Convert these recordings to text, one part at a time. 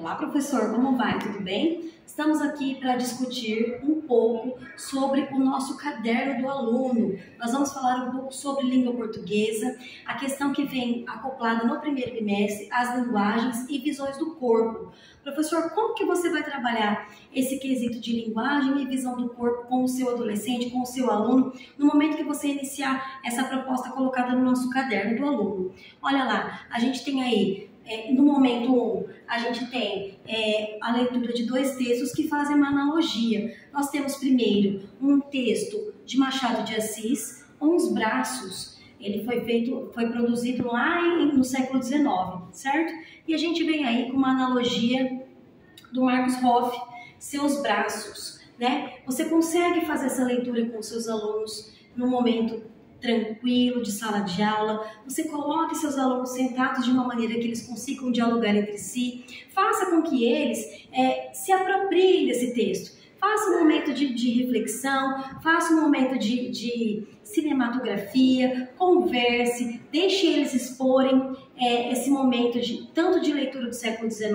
Olá, professor, como vai? Tudo bem? Estamos aqui para discutir um pouco sobre o nosso caderno do aluno. Nós vamos falar um pouco sobre língua portuguesa, a questão que vem acoplada no primeiro bimestre, as linguagens e visões do corpo. Professor, como que você vai trabalhar esse quesito de linguagem e visão do corpo com o seu adolescente, com o seu aluno, no momento que você iniciar essa proposta colocada no nosso caderno do aluno? Olha lá, a gente tem aí no momento 1, a gente tem a leitura de dois textos que fazem uma analogia. Nós temos primeiro um texto de Machado de Assis, Os Braços. Ele foi produzido lá no século XIX, certo? E a gente vem aí com uma analogia do Marcos Hoff, Seus Braços, né? Você consegue fazer essa leitura com seus alunos no momento tranquilo, de sala de aula, você coloque seus alunos sentados de uma maneira que eles consigam dialogar entre si, faça com que eles se apropriem desse texto, faça um momento de reflexão, faça um momento de cinematografia, converse, deixe eles exporem esse momento tanto de leitura do século XIX,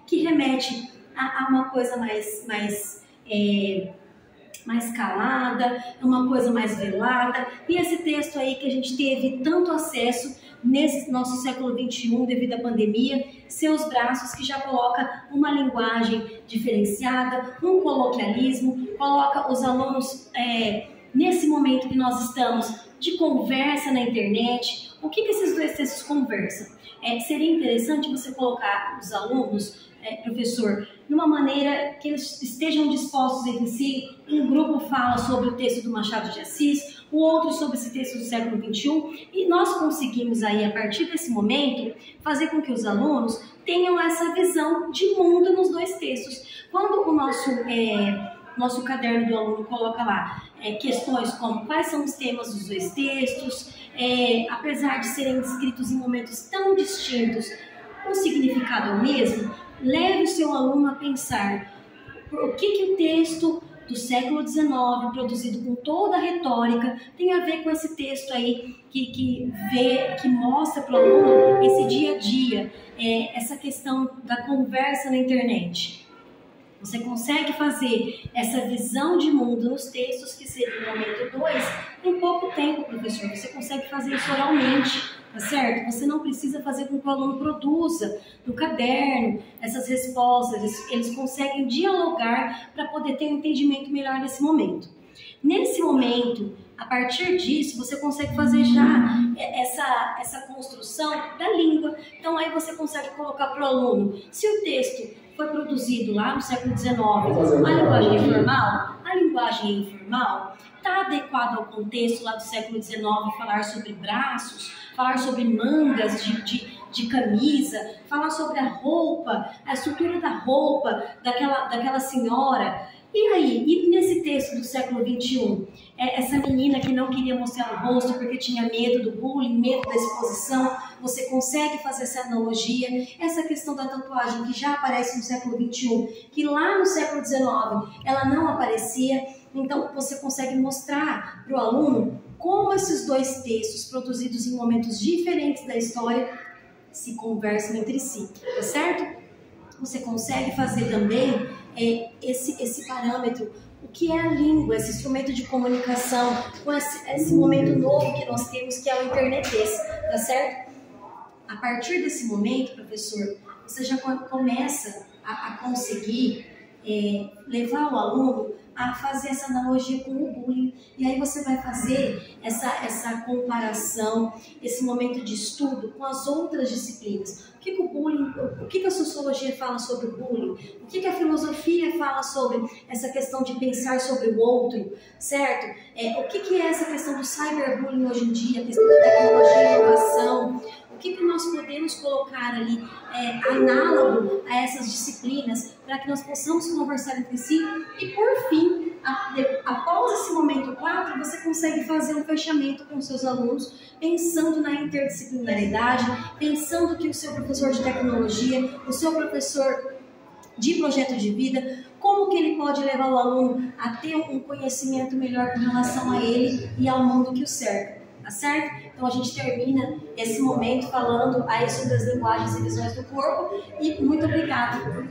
que remete a uma coisa mais calada, uma coisa mais velada, e esse texto aí que a gente teve tanto acesso nesse nosso século XXI devido à pandemia, Seus Braços, que já coloca uma linguagem diferenciada, um coloquialismo, coloca os alunos nesse momento que nós estamos de conversa na internet. O que esses dois textos conversam? Seria interessante você colocar os alunos, professor, numa maneira que eles estejam dispostos entre si. Um grupo fala sobre o texto do Machado de Assis, o outro sobre esse texto do século XXI, e nós conseguimos aí, a partir desse momento, fazer com que os alunos tenham essa visão de mundo nos dois textos. Quando o nosso caderno do aluno coloca lá questões como quais são os temas dos dois textos, apesar de serem descritos em momentos tão distintos, o significado é o mesmo, leve o seu aluno a pensar o que o texto do século XIX, produzido com toda a retórica, tem a ver com esse texto aí que mostra para o aluno esse dia a dia, essa questão da conversa na internet. Você consegue fazer essa visão de mundo nos textos, que seria o momento 2, em pouco tempo, professor. Você consegue fazer isso oralmente, tá certo? Você não precisa fazer com que o aluno produza no caderno essas respostas. Eles conseguem dialogar para poder ter um entendimento melhor nesse momento. Nesse momento, a partir disso, você consegue fazer já essa construção da língua. Então, aí você consegue colocar para o aluno, se o texto foi produzido lá no século XIX, a linguagem é formal, a linguagem é informal, está adequada ao contexto lá do século XIX, falar sobre braços, falar sobre mangas de camisa, falar sobre a roupa, a estrutura da roupa daquela senhora. E aí, e nesse texto do século XXI, essa menina que não queria mostrar o rosto porque tinha medo do bullying, medo da exposição, você consegue fazer essa analogia, essa questão da tatuagem que já aparece no século XXI, que lá no século XIX ela não aparecia, então você consegue mostrar para o aluno como esses dois textos, produzidos em momentos diferentes da história, se conversam entre si, tá certo? Você consegue fazer também esse parâmetro, o que é a língua, esse instrumento de comunicação, com esse momento novo que nós temos, que é o internetês, tá certo? A partir desse momento, professor, você já começa a conseguir levar o aluno a fazer essa analogia com o bullying, e aí você vai fazer essa comparação, esse momento de estudo com as outras disciplinas. O que o bullying, o que a sociologia fala sobre o bullying, o que a filosofia fala sobre essa questão de pensar sobre o outro, certo? O que é essa questão do cyberbullying hoje em dia, a questão da tecnologia e inovação, o que nós podemos colocar ali análogo a essas disciplinas para que nós possamos conversar entre si e, por fim, após esse momento 4, você consegue fazer um fechamento com os seus alunos, pensando na interdisciplinaridade, pensando que o seu professor de tecnologia, o seu professor de projeto de vida, como que ele pode levar o aluno a ter um conhecimento melhor com relação a ele e ao mundo que o cerca, tá certo? Então a gente termina esse momento falando aí sobre as linguagens e visões do corpo e muito obrigada.